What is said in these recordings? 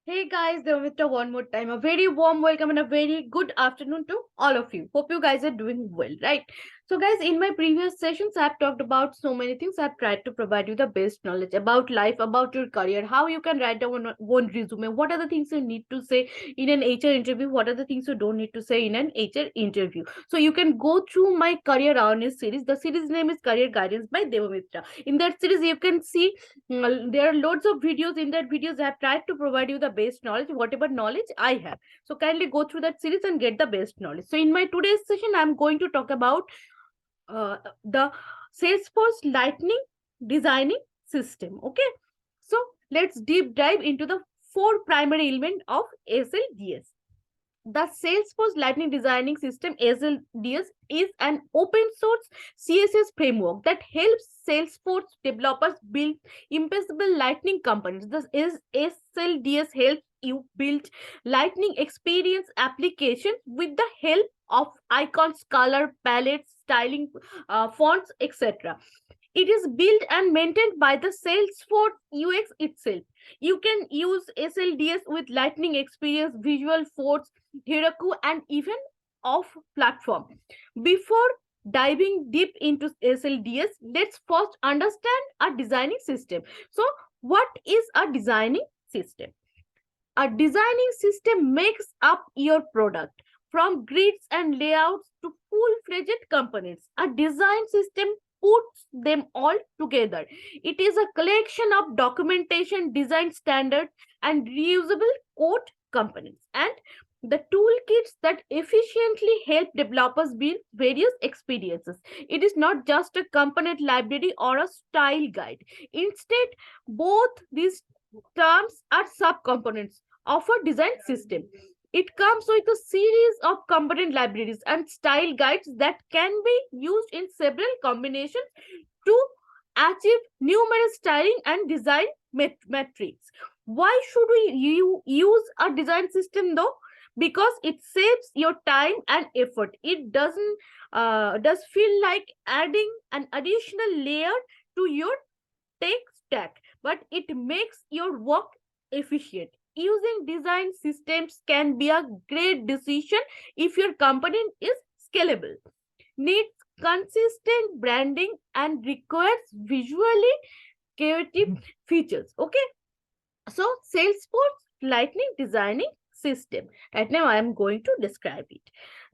Hey guys, Devamitra one more time. A very warm welcome and a very good afternoon to all of you. Hope you guys are doing well, right? So, guys, in my previous sessions, I've talked about so many things. I've tried to provide you the best knowledge about life, about your career, how you can write down one resume, what are the things you need to say in an HR interview, what are the things you don't need to say in an HR interview. So, you can go through my career awareness series. The series name is Career Guidance by Devamitra. In that series, you can see there are loads of videos. In that videos I have tried to provide you the best knowledge, whatever knowledge I have. So kindly go through that series and get the best knowledge. So in my today's session I'm going to talk about the Salesforce lightning designing system. Okay, so let's deep dive into the four primary elements of SLDS. The Salesforce Lightning Designing System (SLDS) is an open source CSS framework that helps Salesforce developers build impossible Lightning components. This is SLDS helps you build Lightning experience applications with the help of icons, color palettes, styling, fonts, etc. It is built and maintained by the Salesforce UX itself. You can use SLDS with Lightning Experience, Visual Force, Heroku, and even off platform. Before diving deep into SLDS, let's first understand a designing system. So, what is a designing system? A designing system makes up your product from grids and layouts to full-fledged components. A design system puts them all together. It is a collection of documentation, design standards, and reusable code components, and the toolkits that efficiently help developers build various experiences. It is not just a component library or a style guide. Instead, both these terms are subcomponents of a design system. It comes with a series of component libraries and style guides that can be used in several combinations to achieve numerous styling and design metrics. Why should we use a design system though? Because it saves your time and effort. It does feel like adding an additional layer to your tech stack, but it makes your work efficient. Using design systems can be a great decision if your company is scalable, needs consistent branding, and requires visually creative features. Okay, so Salesforce Lightning Designing System. Right now, I am going to describe it.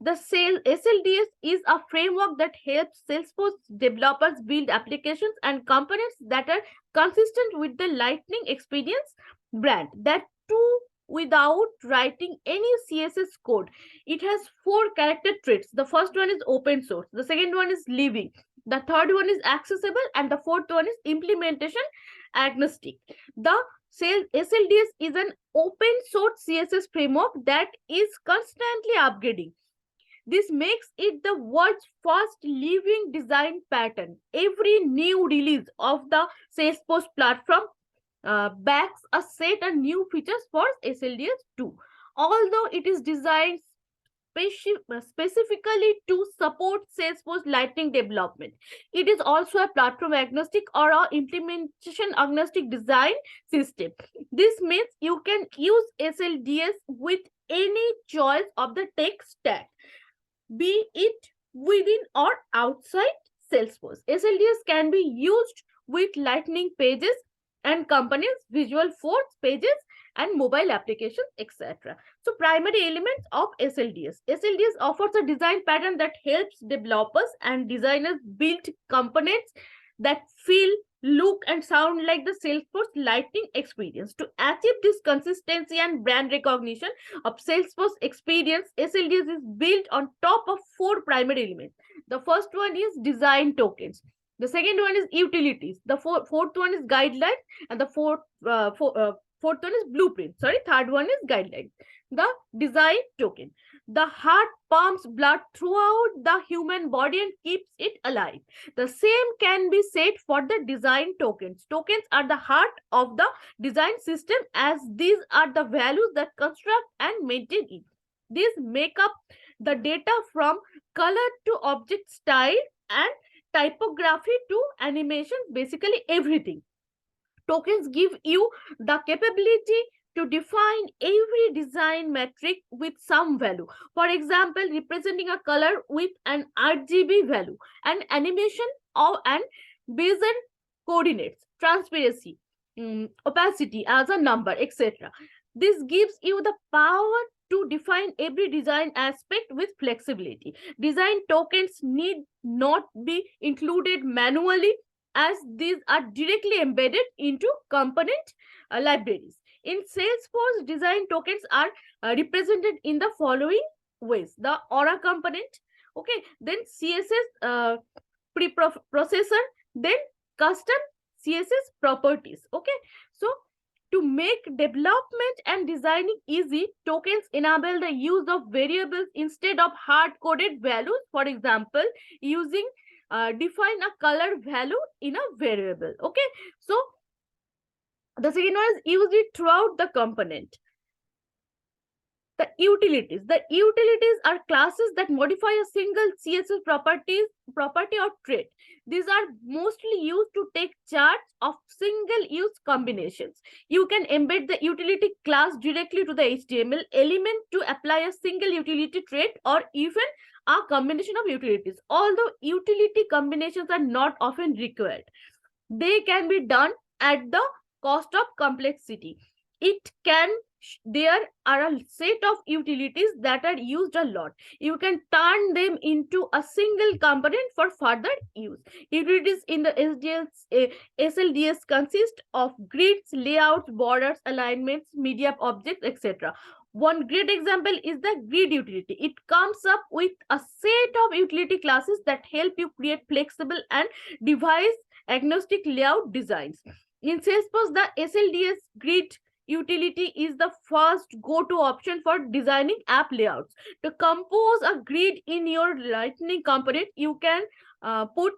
The SLDS is a framework that helps Salesforce developers build applications and components that are consistent with the Lightning Experience brand. That too without writing any CSS code. It has four character traits. The first one is open source. The second one is living. The third one is accessible, and the fourth one is implementation agnostic. The SLDS is an open source CSS framework that is constantly upgrading. This makes it the world's first living design pattern. Every new release of the Salesforce platform backs a set of new features for SLDS 2. Although it is designed specifically to support Salesforce Lightning development, it is also a platform agnostic or a implementation agnostic design system. This means you can use SLDS with any choice of the tech stack, be it within or outside Salesforce. SLDS can be used with Lightning pages and companies, Visual Force pages, and mobile applications, etc. So, primary elements of SLDS. SLDS offers a design pattern that helps developers and designers build components that feel, look, and sound like the Salesforce Lightning experience. To achieve this consistency and brand recognition of Salesforce experience, SLDS is built on top of four primary elements. The first one is design tokens. The second one is utilities. The fourth one is guidelines, and the fourth one is blueprint. Sorry, third one is guidelines. The design token. The heart pumps blood throughout the human body and keeps it alive. The same can be said for the design tokens. Tokens are the heart of the design system, as these are the values that construct and maintain it. These make up the data from color to object style and typography to animation, basically everything. Tokens give you the capability to define every design metric with some value. For example, representing a color with an RGB value, an animation or an Bayesian coordinates, transparency, opacity as a number, etc. This gives you the power to define every design aspect with flexibility. Design tokens need not be included manually, as these are directly embedded into component libraries. In Salesforce, design tokens are represented in the following ways: the Aura component, okay, then CSS preprocessor, then custom CSS properties. Okay, so to make development and designing easy, tokens enable the use of variables instead of hard-coded values. For example, using define a color value in a variable. Okay, so the second one is use it throughout the component. The utilities. The utilities are classes that modify a single CSS property or trait. These are mostly used to take charge of single-use combinations. You can embed the utility class directly to the HTML element to apply a single utility trait or even a combination of utilities. Although utility combinations are not often required, they can be done at the cost of complexity. There are a set of utilities that are used a lot. You can turn them into a single component for further use. Utilities in the SLDS consist of grids, layouts, borders, alignments, media objects, etc. One great example is the grid utility. It comes up with a set of utility classes that help you create flexible and device agnostic layout designs. In Salesforce, the SLDS grid utility is the first go-to option for designing app layouts. To compose a grid in your Lightning component, you can put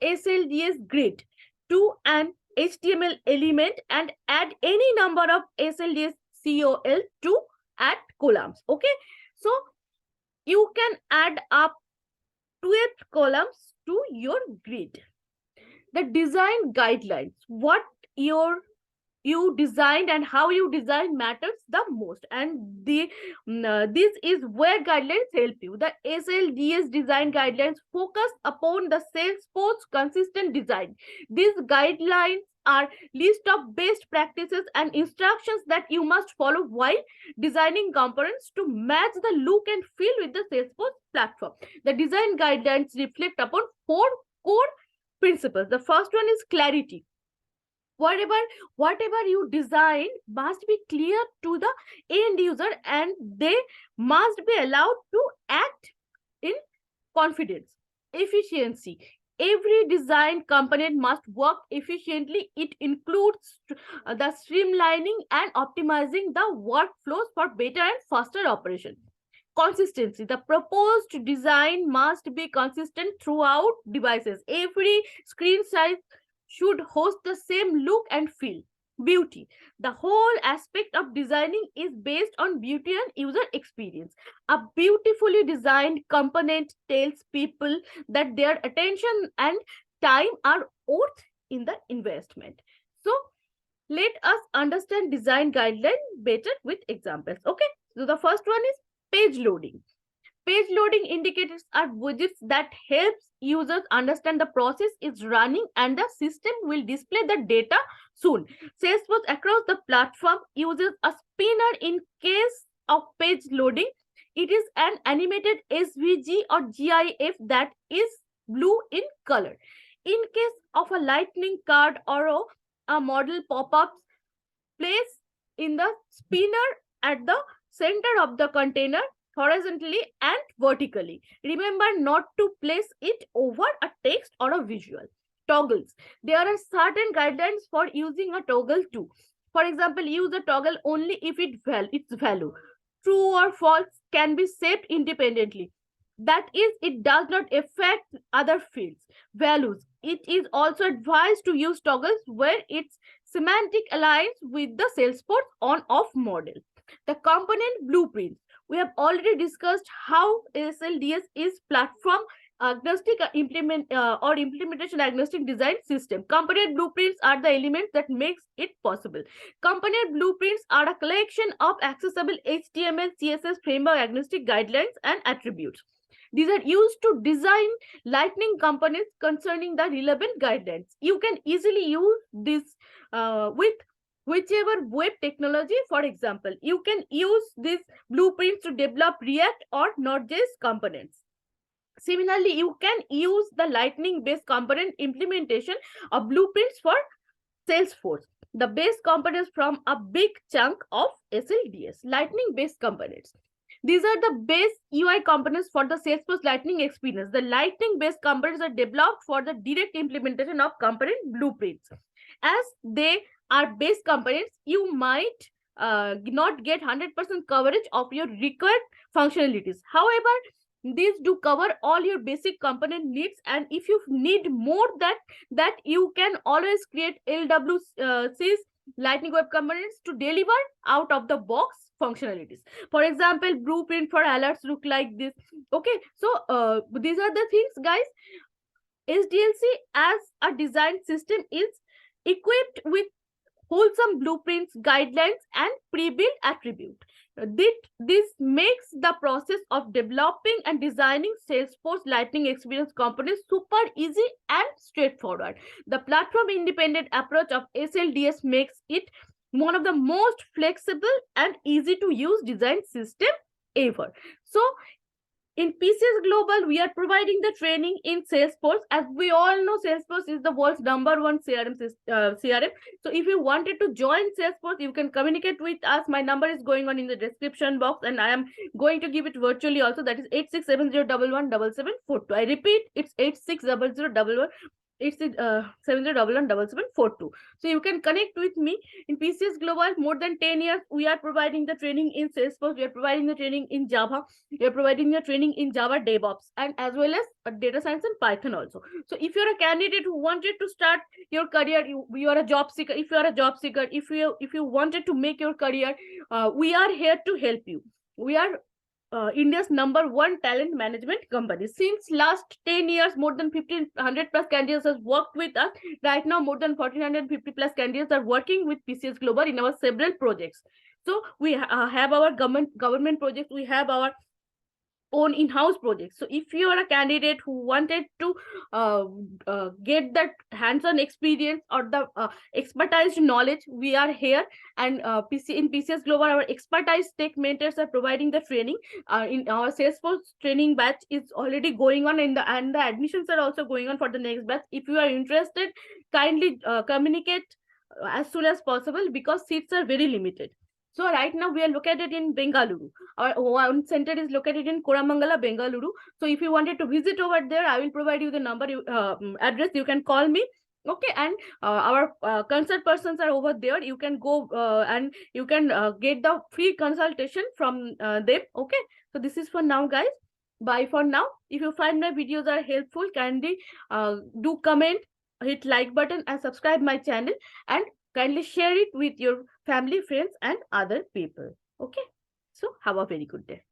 SLDS grid to an HTML element and add any number of SLDS COL to add columns. Okay, so you can add up 12 columns to your grid. The design guidelines, what you designed and how you design matters the most, and this is where guidelines help you. The SLDS design guidelines focus upon the Salesforce consistent design. These guidelines are list of best practices and instructions that you must follow while designing components to match the look and feel with the Salesforce platform. The design guidelines reflect upon 4 core principles. The first one is clarity. Whatever you design must be clear to the end user, and they must be allowed to act in confidence. Efficiency. Every design component must work efficiently. It includes the streamlining and optimizing the workflows for better and faster operation. Consistency. The proposed design must be consistent throughout devices. Every screen size should host the same look and feel. Beauty. The whole aspect of designing is based on beauty and user experience. A beautifully designed component tells people that their attention and time are worth in the investment. So let us understand design guidelines better with examples. Okay, so the first one is page loading. Page loading indicators are widgets that helps users understand the process is running and the system will display the data soon. Salesforce across the platform uses a spinner in case of page loading. It is an animated SVG or GIF that is blue in color. In case of a lightning card or a model pop-ups, place in the spinner at the center of the container horizontally and vertically. Remember not to place it over a text or a visual. Toggles. There are certain guidelines for using a toggle too. For example, use a toggle only if its value, true or false, can be set independently. That is, it does not affect other fields. Values. It is also advised to use toggles where its semantic aligns with the Salesforce on-off model. The component blueprints. We have already discussed how SLDS is platform agnostic implementation agnostic design system. Component blueprints are the elements that makes it possible. Component blueprints are a collection of accessible HTML, CSS framework agnostic guidelines and attributes. These are used to design Lightning components concerning the relevant guidelines. You can easily use this with whichever web technology. For example, you can use these blueprints to develop React or Node.js components. Similarly, you can use the Lightning-based component implementation of blueprints for Salesforce. The base components from a big chunk of SLDS, Lightning-based components. These are the base UI components for the Salesforce Lightning experience. The Lightning-based components are developed for the direct implementation of component blueprints. As they are base components, you might not get 100% coverage of your required functionalities. However, these do cover all your basic component needs, and if you need more that you can always create LWCs, Lightning Web Components, to deliver out of the box functionalities. For example, blueprint for alerts look like this. Okay, so these are the things, guys. SDLC as a design system is equipped with wholesome blueprints, guidelines, and pre-built attribute. This makes the process of developing and designing Salesforce Lightning Experience components super easy and straightforward. The platform-independent approach of SLDS makes it one of the most flexible and easy to use design system ever. So in PCS Global, we are providing the training in Salesforce. As we all know, Salesforce is the world's #1 CRM. So if you wanted to join Salesforce, you can communicate with us. My number is going on in the description box, and I am going to give it virtually also. That is 8670117742. I repeat, it's 860011. It's 70117742. So you can connect with me in PCS Global. More than 10 years, we are providing the training in Salesforce. We are providing the training in Java. We are providing the training in Java DevOps, and as well as data science and Python also. So if you're a candidate who wanted to start your career, you are a job seeker. If you are a job seeker, if you wanted to make your career, we are here to help you. We are India's #1 talent management company. Since last 10 years, more than 1,500 plus candidates have worked with us. Right now, more than 1,450 plus candidates are working with PCS Global in our several projects. So we have our government projects. We have our own in-house projects. So if you are a candidate who wanted to get that hands-on experience or the expertise knowledge, we are here. And in PCS Global, our expertise tech mentors are providing the training. In our Salesforce training batch is already going on, and the admissions are also going on for the next batch. If you are interested, kindly communicate as soon as possible, because seats are very limited. So right now we are located in Bengaluru. Our one center is located in Koramangala, Bengaluru. So if you wanted to visit over there, I will provide you the number, address. You can call me. Okay, and our consult persons are over there. You can go and you can get the free consultation from them. Okay, so this is for now, guys. Bye for now. If you find my videos are helpful, kindly do comment, hit like button, and subscribe my channel, and kindly share it with your family, friends, and other people. Okay, so have a very good day.